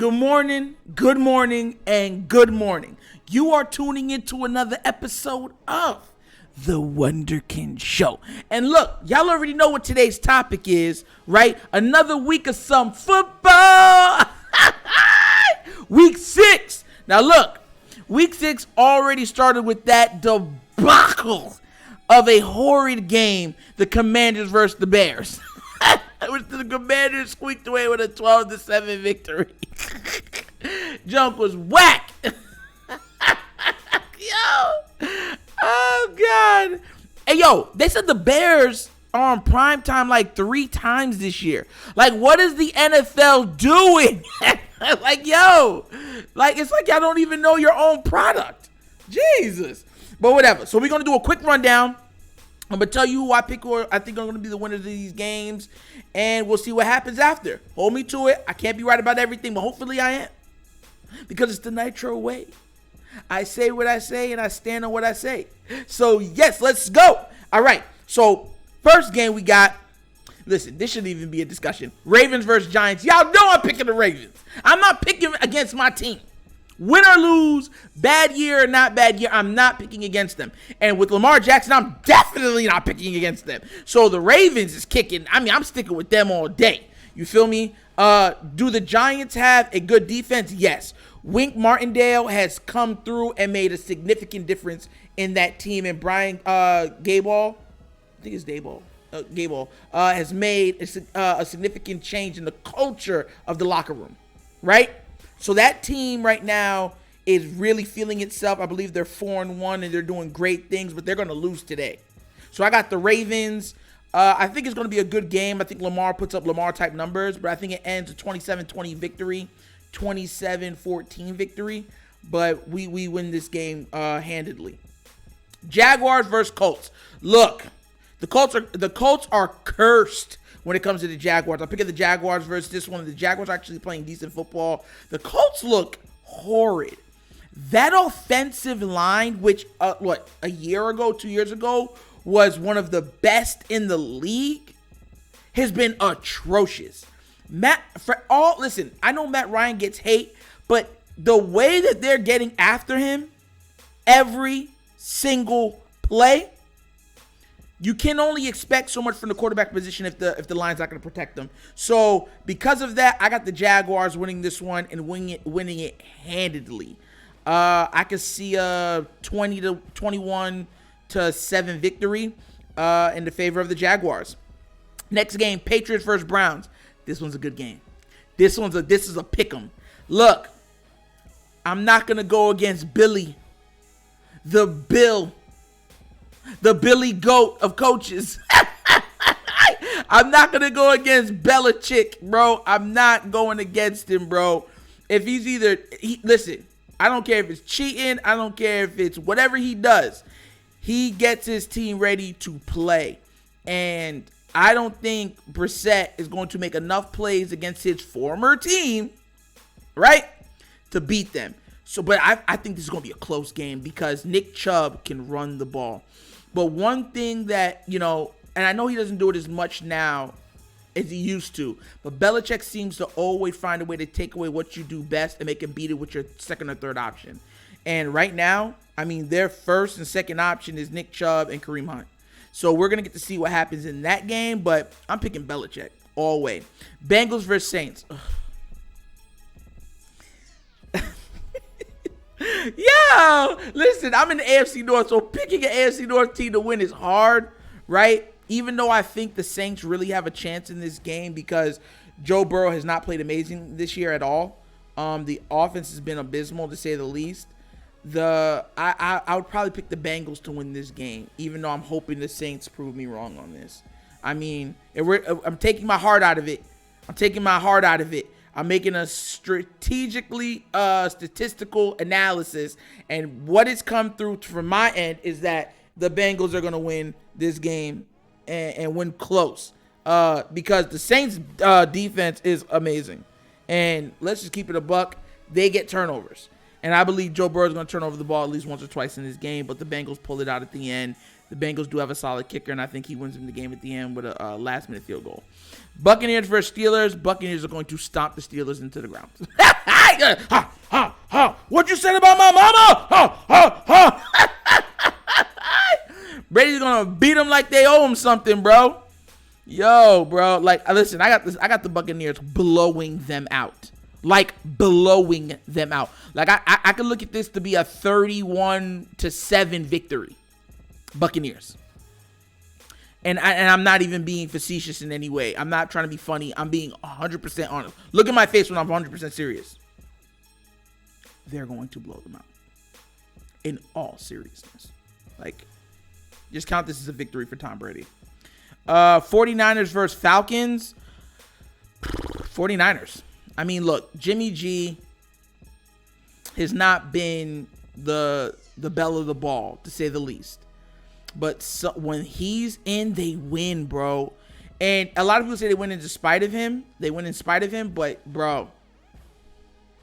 good morning, and good morning. You are tuning into another episode of the Wunderkind Show. And look, y'all already know what today's topic is, right? Another week of some football. Week 6. Now look, week 6 already started with that debacle of a horrid game, the Commanders versus the Bears. Which the Commanders squeaked away with a 12-7 victory. Junk was whack. Yo. Oh, God. Hey, yo, they said the Bears are on prime time like 3 times this year. Like, what is the NFL doing? Like, yo. Like, it's like y'all don't even know your own product. Jesus. But whatever. So we're going to do a quick rundown. I'm going to tell you who I think are going to be the winners of these games, and we'll see what happens after. Hold me to it. I can't be right about everything, but hopefully I am, because it's the Nitro way. I say what I say, and I stand on what I say. So, yes, let's go. All right, so first game we got, listen, this shouldn't even be a discussion. Ravens versus Giants. Y'all know I'm picking the Ravens. I'm not picking against my team. Win or lose, bad year or not bad year, I'm not picking against them. And with Lamar Jackson, I'm definitely not picking against them. So the Ravens is kicking. I mean, I'm sticking with them all day. You feel me? Do the Giants have a good defense? Yes. Wink Martindale has come through and made a significant difference in that team. And Brian Gayball, I think it's Gayball, has made a significant change in the culture of the locker room, right? So that team right now is really feeling itself. I believe they're 4-1 and they're doing great things, but they're going to lose today. So I got the Ravens. I think it's going to be a good game. I think Lamar puts up Lamar-type numbers, but I think it ends a 27-20 victory, 27-14 victory. But we win this game handedly. Jaguars versus Colts. Look, the Colts are cursed when it comes to the Jaguars. I'm picking the Jaguars versus this one. The Jaguars are actually playing decent football. The Colts look horrid. That offensive line, which, a year ago, 2 years ago, was one of the best in the league, has been atrocious. Listen, I know Matt Ryan gets hate, but the way that they're getting after him every single play, you can only expect so much from the quarterback position if the line's not going to protect them. So because of that, I got the Jaguars winning this one and winning it handedly. I could see a 20-21-7 victory in the favor of the Jaguars. Next game, Patriots versus Browns. This one's a good game. This is a pick 'em. Look, I'm not going to go against Billy Goat of coaches. I'm not going to go against Belichick, bro. I'm not going against him, bro. If he's listen, I don't care if it's cheating. I don't care if it's whatever he does. He gets his team ready to play. And I don't think Brissett is going to make enough plays against his former team, right, to beat them. So, but I think this is going to be a close game because Nick Chubb can run the ball. But one thing that, and I know he doesn't do it as much now as he used to, but Belichick seems to always find a way to take away what you do best and make it beat it with your second or third option. And right now, I mean, their first and second option is Nick Chubb and Kareem Hunt. So we're going to get to see what happens in that game, but I'm picking Belichick all the way. Bengals versus Saints. Yo, listen, I'm in the AFC North, so picking an AFC North team to win is hard, right? Even though I think the Saints really have a chance in this game because Joe Burrow has not played amazing this year at all. The offense has been abysmal, to say the least. I would probably pick the Bengals to win this game, even though I'm hoping the Saints prove me wrong on this. I mean, I'm taking my heart out of it. I'm making a statistical analysis, and what has come through from my end is that the Bengals are going to win this game and win close because the Saints' defense is amazing. And let's just keep it a buck. They get turnovers. And I believe Joe Burrow is going to turn over the ball at least once or twice in this game, but the Bengals pull it out at the end. The Bengals do have a solid kicker, and I think he wins them the game at the end with a last-minute field goal. Buccaneers versus Steelers. Buccaneers are going to stomp the Steelers into the ground. Ha, ha, ha. What you said about my mama? Ha, ha, ha. Brady's going to beat them like they owe him something, bro. Yo, bro. Like, listen, I got the Buccaneers blowing them out. Like, blowing them out. Like, I could look at this to be a 31-7 victory. Buccaneers. And I'm not even being facetious in any way. I'm not trying to be funny. I'm being 100% honest. Look at my face when I'm 100% serious. They're going to blow them out. In all seriousness. Like, just count this as a victory for Tom Brady. 49ers versus Falcons. 49ers. I mean, look, Jimmy G has not been the belle of the ball, to say the least. But when he's in, they win, bro. And a lot of people say they win in spite of him. They win in spite of him, but, bro,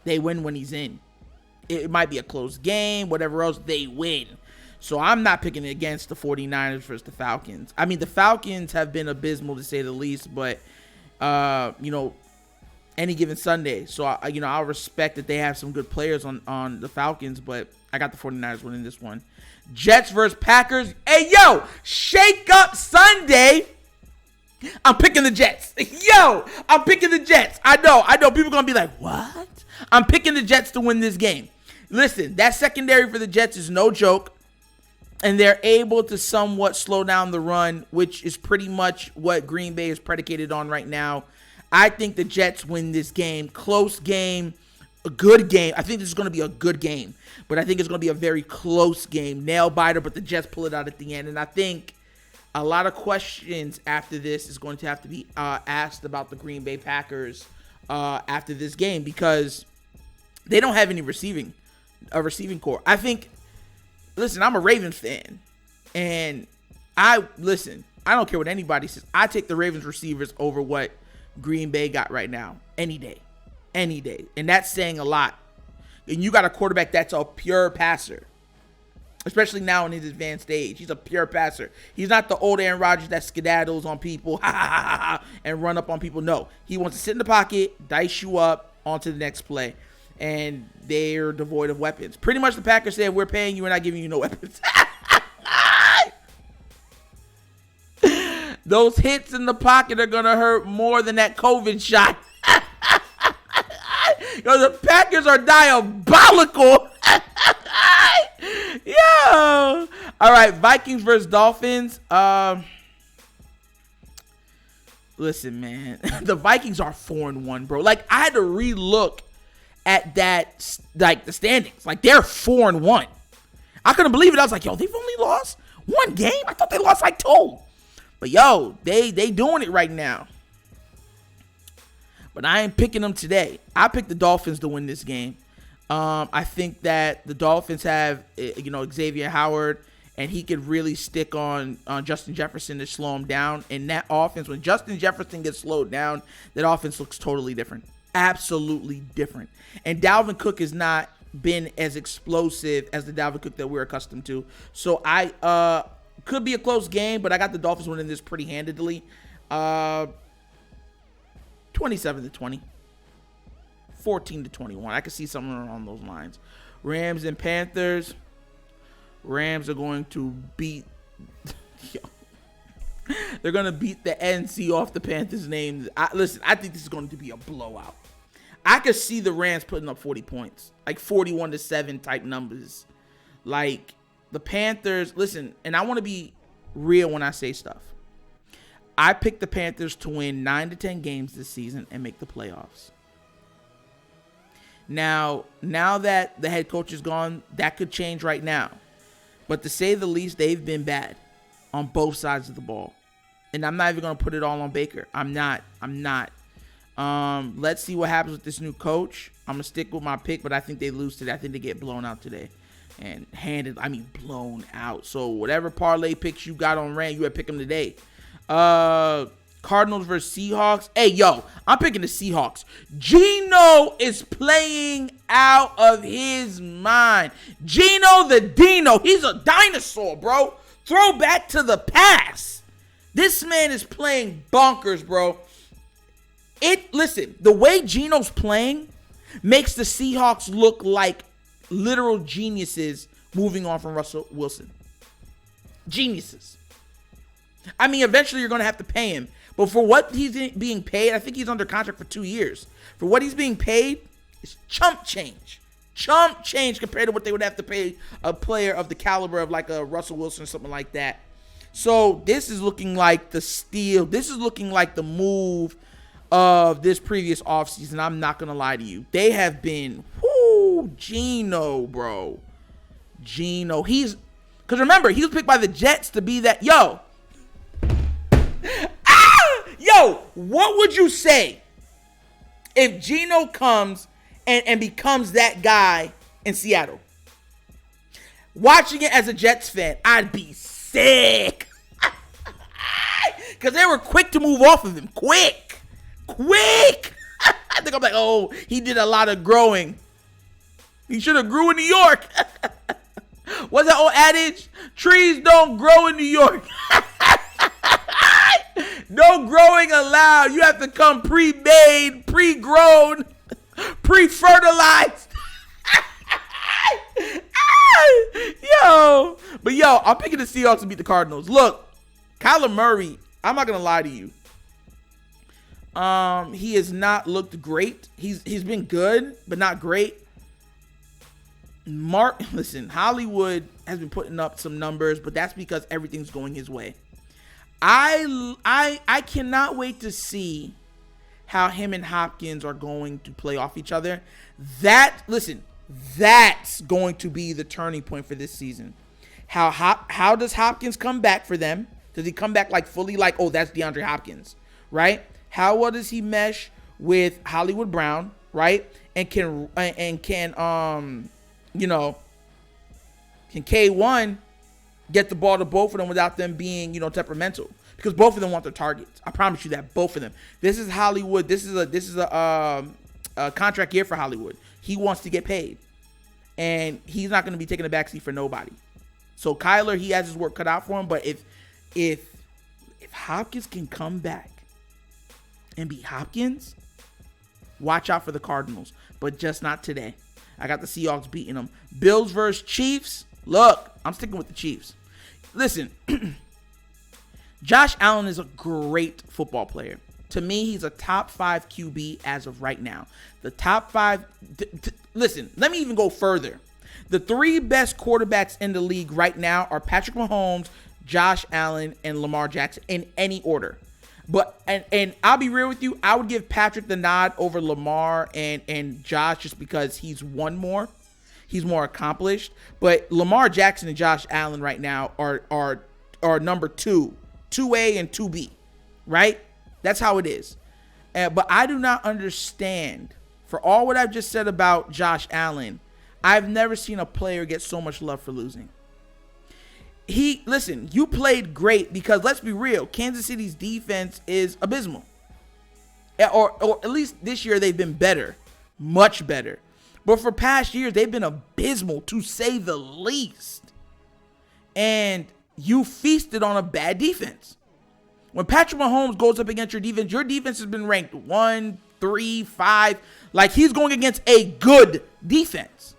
they win when he's in. It might be a close game, whatever else, they win. So I'm not picking against the 49ers versus the Falcons. I mean, the Falcons have been abysmal, to say the least, but, any given Sunday. So, I'll respect that they have some good players on the Falcons, but I got the 49ers winning this one. Jets versus Packers. Hey, yo, shake up Sunday. I'm picking the Jets. Yo, I'm picking the Jets. I know. People are going to be like, what? I'm picking the Jets to win this game. Listen, that secondary for the Jets is no joke. And they're able to somewhat slow down the run, which is pretty much what Green Bay is predicated on right now. I think the Jets win this game. Close game. A good game. I think this is going to be a good game. But I think it's going to be a very close game. Nail biter, but the Jets pull it out at the end. And I think a lot of questions after this is going to have to be asked about the Green Bay Packers after this game, because they don't have any receiving core. I think, listen, I'm a Ravens fan. And I don't care what anybody says. I take the Ravens receivers over what Green Bay got right now. Any day. And that's saying a lot. And you got a quarterback that's a pure passer. Especially now in his advanced age. He's a pure passer. He's not the old Aaron Rodgers that skedaddles on people and run up on people. No. He wants to sit in the pocket, dice you up onto the next play. And they're devoid of weapons. Pretty much the Packers said, we're paying you, we're not giving you no weapons. Those hits in the pocket are going to hurt more than that COVID shot. Yo, the Packers are diabolical. Yo. All right, Vikings versus Dolphins. Listen, man. The Vikings are 4-1, bro. Like, I had to re-look at that, like, the standings. Like, they're 4-1. I couldn't believe it. I was like, yo, they've only lost one game? I thought they lost like 2. But, yo, they doing it right now. But I ain't picking them today. I picked the Dolphins to win this game. I think that the Dolphins have, Xavier Howard, and he could really stick on Justin Jefferson to slow him down. And that offense, when Justin Jefferson gets slowed down, that offense looks totally different. Absolutely different. And Dalvin Cook has not been as explosive as the Dalvin Cook that we're accustomed to. So I could be a close game, but I got the Dolphins winning this pretty handedly. 27-20. 14-21. I could see something along those lines. Rams and Panthers. Rams are going to beat. They're going to beat the NC off the Panthers' name. Listen, I think this is going to be a blowout. I could see the Rams putting up 40 points. Like 41-7 type numbers. Like the Panthers. Listen, and I want to be real when I say stuff. I picked the Panthers to win 9-10 games this season and make the playoffs. Now that the head coach is gone, that could change right now. But to say the least, they've been bad on both sides of the ball. And I'm not even going to put it all on Baker. I'm not. Let's see what happens with this new coach. I'm going to stick with my pick, but I think they lose today. I think they get blown out today. And blown out. So whatever parlay picks you got on Rand, you had to pick them today. Cardinals versus Seahawks. Hey, yo, I'm picking the Seahawks. Geno is playing out of his mind. Geno the Dino. He's a dinosaur, bro. Throwback to the past. This man is playing bonkers, bro. Listen, the way Geno's playing makes the Seahawks look like literal geniuses moving on from Russell Wilson. Geniuses. I mean, eventually you're going to have to pay him. But for what he's being paid, I think he's under contract for 2 years. For what he's being paid, it's chump change. Chump change compared to what they would have to pay a player of the caliber of like a Russell Wilson or something like that. So this is looking like the steal. This is looking like the move of this previous offseason. I'm not going to lie to you. They have been, Geno, bro. Geno. Because remember, he was picked by the Jets to be that, yo, what would you say if Geno comes and becomes that guy in Seattle? Watching it as a Jets fan, I'd be sick. Because they were quick to move off of him. Quick. I think I'm like, oh, he did a lot of growing. He should have grew in New York. What's that old adage? Trees don't grow in New York. No growing allowed. You have to come pre-made, pre-grown, pre-fertilized. Yo, I'm picking the Seahawks to beat the Cardinals. Look, Kyler Murray, I'm not going to lie to you. He has not looked great. He's been good, but not great. Listen, Hollywood has been putting up some numbers, but that's because everything's going his way. I cannot wait to see how him and Hopkins are going to play off each other. That's going to be the turning point for this season. How does Hopkins come back for them? Does he come back like fully like, oh, that's DeAndre Hopkins, right? How well does he mesh with Hollywood Brown, right? And can K1 get the ball to both of them without them being, temperamental? Because both of them want their targets. I promise you that, both of them. This is Hollywood. This is a contract year for Hollywood. He wants to get paid, and he's not going to be taking a backseat for nobody. So Kyler, he has his work cut out for him. But if Hopkins can come back and be Hopkins, watch out for the Cardinals. But just not today. I got the Seahawks beating them. Bills versus Chiefs. Look, I'm sticking with the Chiefs. Listen, Josh Allen is a great football player. To me, he's a top 5 QB as of right now. The top 5. Listen, let me even go further. The 3 best quarterbacks in the league right now are Patrick Mahomes, Josh Allen, and Lamar Jackson in any order. But and I'll be real with you, I would give Patrick the nod over Lamar and Josh just because he's won more. He's more accomplished. But Lamar Jackson and Josh Allen right now are number 2, 2A and 2B, right? That's how it is. But I do not understand, for all what I've just said about Josh Allen, I've never seen a player get so much love for losing. Listen, you played great because, let's be real, Kansas City's defense is abysmal. Or at least this year they've been better, much better. But for past years, they've been abysmal, to say the least. And you feasted on a bad defense. When Patrick Mahomes goes up against your defense has been ranked 1, 3, 5. Like, he's going against a good defense.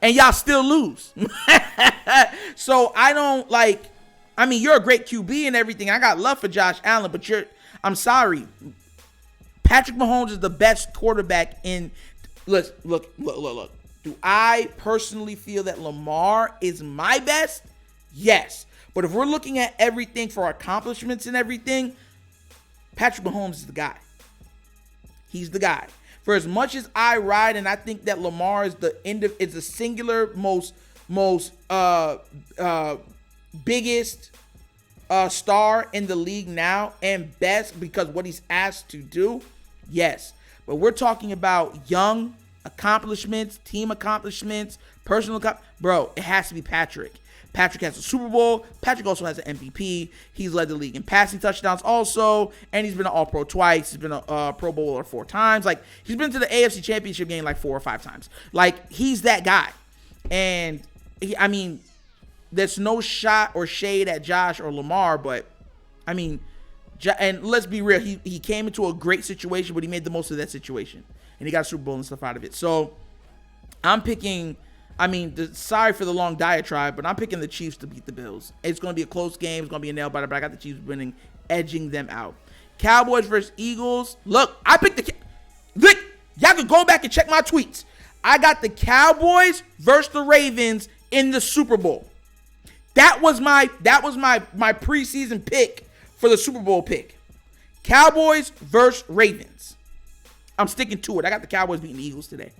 And y'all still lose. So you're a great QB and everything. I got love for Josh Allen, but I'm sorry. Patrick Mahomes is the best quarterback in. Look. Do I personally feel that Lamar is my best? Yes. But if we're looking at everything for accomplishments and everything, Patrick Mahomes is the guy. He's the guy. For as much as I ride and I think that Lamar is the singular most biggest star in the league now and best because what he's asked to do, yes. But we're talking about young accomplishments, team accomplishments, personal bro, it has to be Patrick. Patrick has a Super Bowl. Patrick also has an MVP. He's led the league in passing touchdowns also, and he's been an All-Pro twice. He's been a Pro Bowler 4 times. Like, he's been to the AFC Championship game like 4 or 5 times. Like, he's that guy. And, there's no shot or shade at Josh or Lamar, but I mean, and let's be real, he came into a great situation, but he made the most of that situation, and he got a Super Bowl and stuff out of it. So I'm picking, sorry for the long diatribe, but I'm picking the Chiefs to beat the Bills. It's going to be a close game. It's going to be a nail biter, but I got the Chiefs winning, edging them out. Cowboys versus Eagles. Look, I picked look, y'all can go back and check my tweets. I got the Cowboys versus the Ravens in the Super Bowl. That was my preseason pick for the Super Bowl pick. Cowboys versus Ravens. I'm sticking to it. I got the Cowboys beating the Eagles today.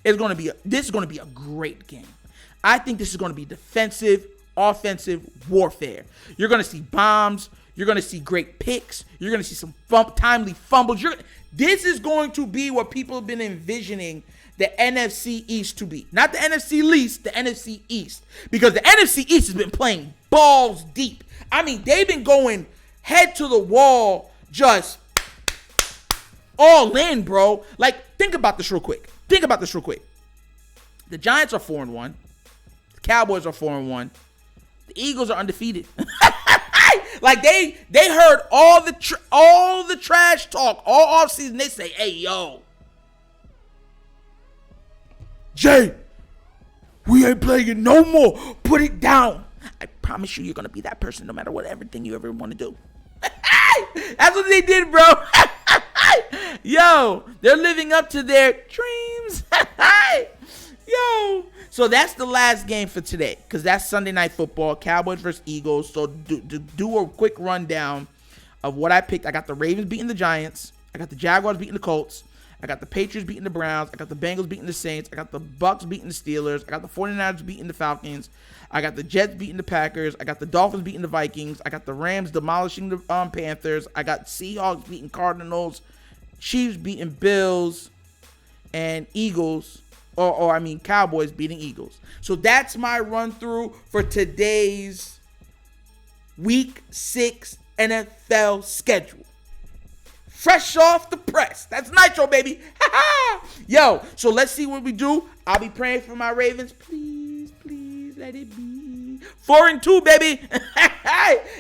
This is going to be a great game. I think this is going to be defensive, offensive warfare. You're going to see bombs. You're going to see great picks. You're going to see some timely fumbles. This is going to be what people have been envisioning the NFC East to be. Not the NFC least, the NFC East. Because the NFC East has been playing balls deep. I mean, they've been going head to the wall, just all in, bro. Like, think about this real quick. The Giants are 4-1. The Cowboys are 4-1. The Eagles are undefeated. Like, they heard all the trash talk all offseason. They say, hey, yo, Jay, we ain't playing it no more. Put it down. I promise you're going to be that person no matter what everything you ever want to do. That's what they did, bro. Yo, they're living up to their dreams. Yo. So that's the last game for today, because that's Sunday Night Football, Cowboys versus Eagles. So do a quick rundown of what I picked. I got the Ravens beating the Giants. I got the Jaguars beating the Colts. I got the Patriots beating the Browns. I got the Bengals beating the Saints. I got the Bucks beating the Steelers. I got the 49ers beating the Falcons. I got the Jets beating the Packers. I got the Dolphins beating the Vikings. I got the Rams demolishing the Panthers. I got Seahawks beating Cardinals. Chiefs beating Bills. And Eagles, Cowboys beating Eagles. So that's my run through for today's Week 6 NFL schedule. Fresh off the press. That's Nitro, baby. Yo, so let's see what we do. I'll be praying for my Ravens. Please, please let it be 4-2, baby.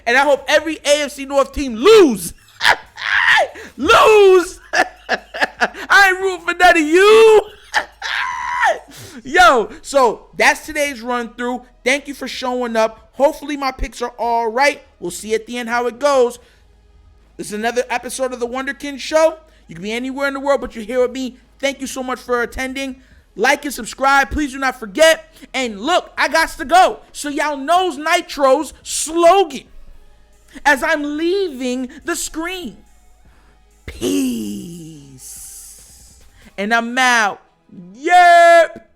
And I hope every AFC North team lose. Lose. I ain't rooting for none of you. Yo, so that's today's run through. Thank you for showing up. Hopefully my picks are all right. We'll see at the end how it goes. This is another episode of the Wunderkind Show. You can be anywhere in the world, but you're here with me. Thank you so much for attending. Like and subscribe. Please do not forget. And look, I got to go. So y'all knows Nitro's slogan as I'm leaving the screen. Peace. And I'm out. Yep.